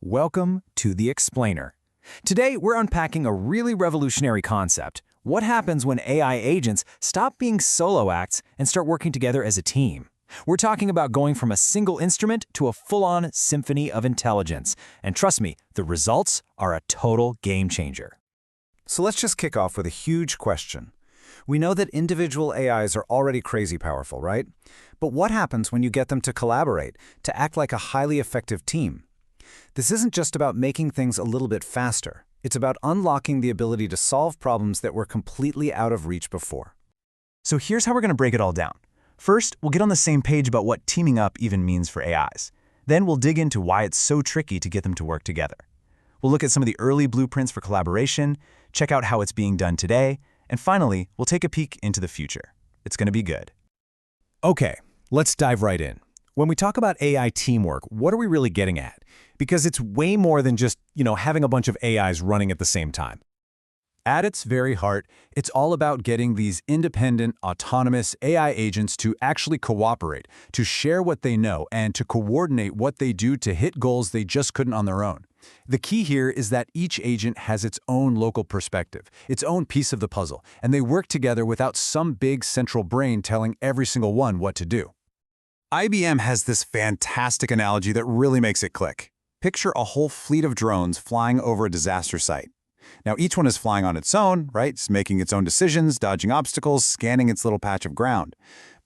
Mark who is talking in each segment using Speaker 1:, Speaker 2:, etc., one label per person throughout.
Speaker 1: Welcome to the Explainer. Today, we're unpacking a really revolutionary concept. What happens when AI agents stop being solo acts and start working together as a team? We're talking about going from a single instrument to a full-on symphony of intelligence. And trust me, the results are a total game changer.
Speaker 2: So let's just kick off with a huge question. We know that individual AIs are already crazy powerful, right? But what happens when you get them to collaborate, to act like a highly effective team? This isn't just about making things a little bit faster. It's about unlocking the ability to solve problems that were completely out of reach before.
Speaker 3: So here's how we're going to break it all down. First, we'll get on the same page about what teaming up even means for AIs. Then we'll dig into why it's so tricky to get them to work together. We'll look at some of the early blueprints for collaboration, check out how it's being done today, and finally, we'll take a peek into the future. It's going to be good.
Speaker 1: Okay, let's dive right in. When we talk about AI teamwork, what are we really getting at? Because it's way more than just, having a bunch of AIs running at the same time. At its very heart, it's all about getting these independent, autonomous AI agents to actually cooperate, to share what they know, and to coordinate what they do to hit goals they just couldn't on their own. The key here is that each agent has its own local perspective, its own piece of the puzzle, and they work together without some big central brain telling every single one what to do.
Speaker 2: IBM has this fantastic analogy that really makes it click. Picture a whole fleet of drones flying over a disaster site. Now, each one is flying on its own, right? It's making its own decisions, dodging obstacles, scanning its little patch of ground.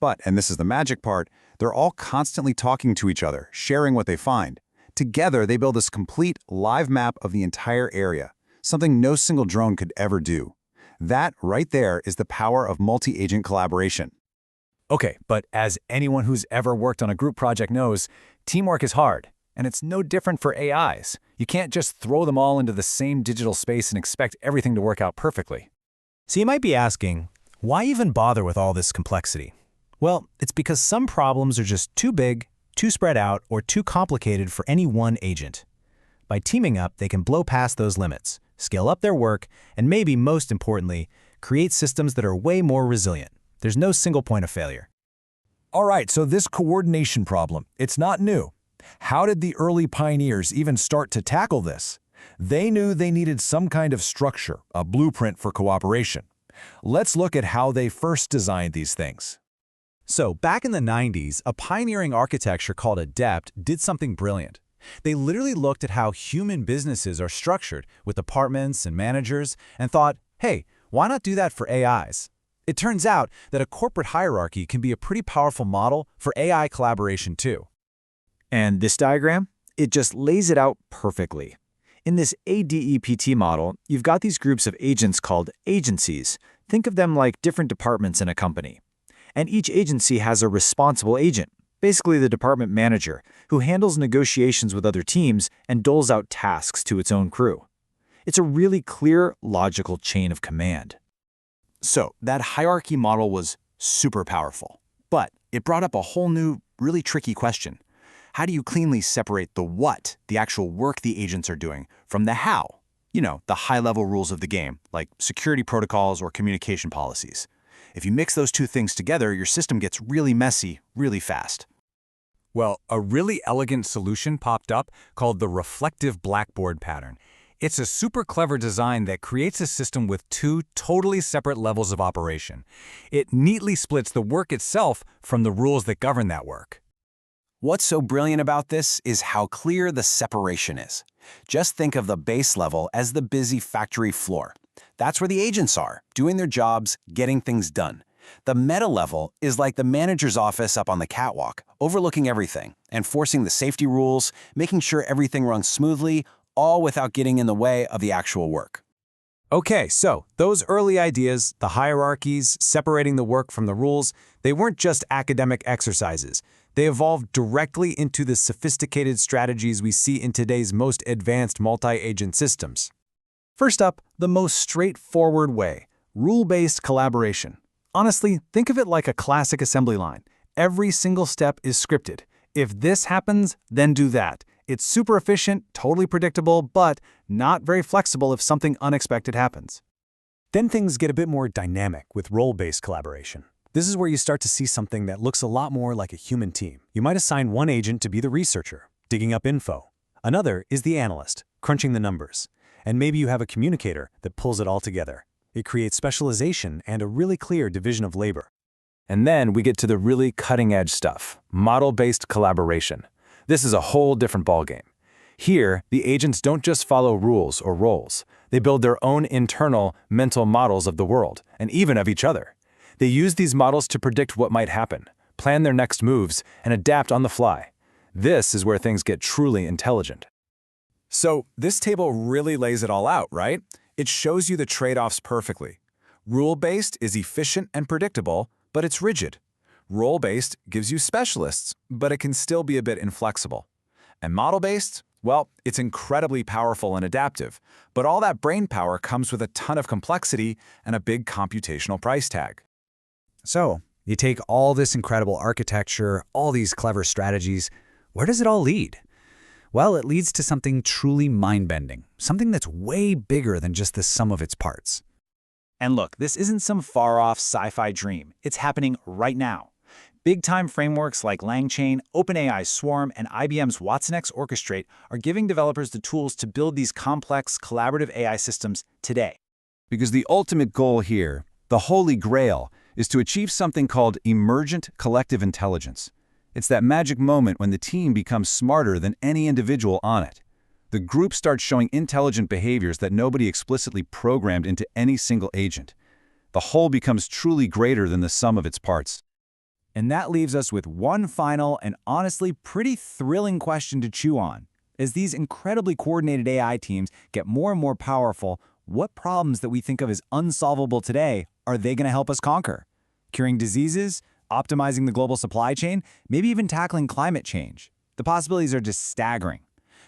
Speaker 2: But, and this is the magic part, they're all constantly talking to each other, sharing what they find. Together, they build this complete live map of the entire area, something no single drone could ever do. That, right there, is the power of multi-agent collaboration.
Speaker 1: Okay, but as anyone who's ever worked on a group project knows, teamwork is hard, and it's no different for AIs. You can't just throw them all into the same digital space and expect everything to work out perfectly.
Speaker 3: So you might be asking, why even bother with all this complexity? Well, it's because some problems are just too big, too spread out, or too complicated for any one agent. By teaming up, they can blow past those limits, scale up their work, and maybe most importantly, create systems that are way more resilient. There's no single point of failure.
Speaker 1: All right, so this coordination problem, it's not new. How did the early pioneers even start to tackle this? They knew they needed some kind of structure, a blueprint for cooperation. Let's look at how they first designed these things.
Speaker 3: So back in the 90s, a pioneering architecture called Adept did something brilliant. They literally looked at how human businesses are structured with departments and managers and thought, hey, why not do that for AIs? It turns out that a corporate hierarchy can be a pretty powerful model for AI collaboration too.
Speaker 1: And this diagram, it just lays it out perfectly. In this ADEPT model, you've got these groups of agents called agencies. Think of them like different departments in a company. And each agency has a responsible agent, basically the department manager, who handles negotiations with other teams and doles out tasks to its own crew. It's a really clear, logical chain of command. So that hierarchy model was super powerful, but it brought up a whole new, really tricky question. How do you cleanly separate the what, the actual work the agents are doing, from the how? The high-level rules of the game, like security protocols or communication policies. If you mix those two things together, your system gets really messy, really fast.
Speaker 4: Well, a really elegant solution popped up called the reflective blackboard pattern. It's a super clever design that creates a system with two totally separate levels of operation. It neatly splits the work itself from the rules that govern that work.
Speaker 2: What's so brilliant about this is how clear the separation is. Just think of the base level as the busy factory floor. That's where the agents are, doing their jobs, getting things done. The meta level is like the manager's office up on the catwalk, overlooking everything, enforcing the safety rules, making sure everything runs smoothly, all without getting in the way of the actual work.
Speaker 1: Okay, so those early ideas, the hierarchies, separating the work from the rules, they weren't just academic exercises. They evolved directly into the sophisticated strategies we see in today's most advanced multi-agent systems. First up, the most straightforward way, rule-based collaboration. Honestly, think of it like a classic assembly line. Every single step is scripted. If this happens, then do that. It's super efficient, totally predictable, but not very flexible if something unexpected happens.
Speaker 3: Then things get a bit more dynamic with role-based collaboration. This is where you start to see something that looks a lot more like a human team. You might assign one agent to be the researcher, digging up info, Another is the analyst, crunching the numbers. And maybe you have a communicator that pulls it all together. It creates specialization and a really clear division of labor.
Speaker 4: And then we get to the really cutting-edge stuff, model-based collaboration. This is a whole different ballgame. Here, the agents don't just follow rules or roles. They build their own internal mental models of the world, and even of each other. They use these models to predict what might happen, plan their next moves, and adapt on the fly. This is where things get truly intelligent.
Speaker 2: So this table really lays it all out, right? It shows you the trade-offs perfectly. Rule-based is efficient and predictable, but it's rigid. Role-based gives you specialists, but it can still be a bit inflexible. And model-based, well, it's incredibly powerful and adaptive, but all that brain power comes with a ton of complexity and a big computational price tag.
Speaker 5: So, you take all this incredible architecture, all these clever strategies, where does it all lead? Well, it leads to something truly mind-bending, something that's way bigger than just the sum of its parts.
Speaker 1: And look, this isn't some far-off sci-fi dream. It's happening right now. Big-time frameworks like LangChain, OpenAI's Swarm, and IBM's watsonx Orchestrate are giving developers the tools to build these complex, collaborative AI systems today.
Speaker 2: Because the ultimate goal here, the holy grail, is to achieve something called emergent collective intelligence. It's that magic moment when the team becomes smarter than any individual on it. The group starts showing intelligent behaviors that nobody explicitly programmed into any single agent. The whole becomes truly greater than the sum of its parts.
Speaker 1: And that leaves us with one final and honestly pretty thrilling question to chew on. As these incredibly coordinated AI teams get more and more powerful, what problems that we think of as unsolvable today are they going to help us conquer? Curing diseases? Optimizing the global supply chain? Maybe even tackling climate change? The possibilities are just staggering.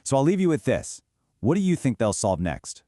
Speaker 1: So I'll leave you with this. What do you think they'll solve next?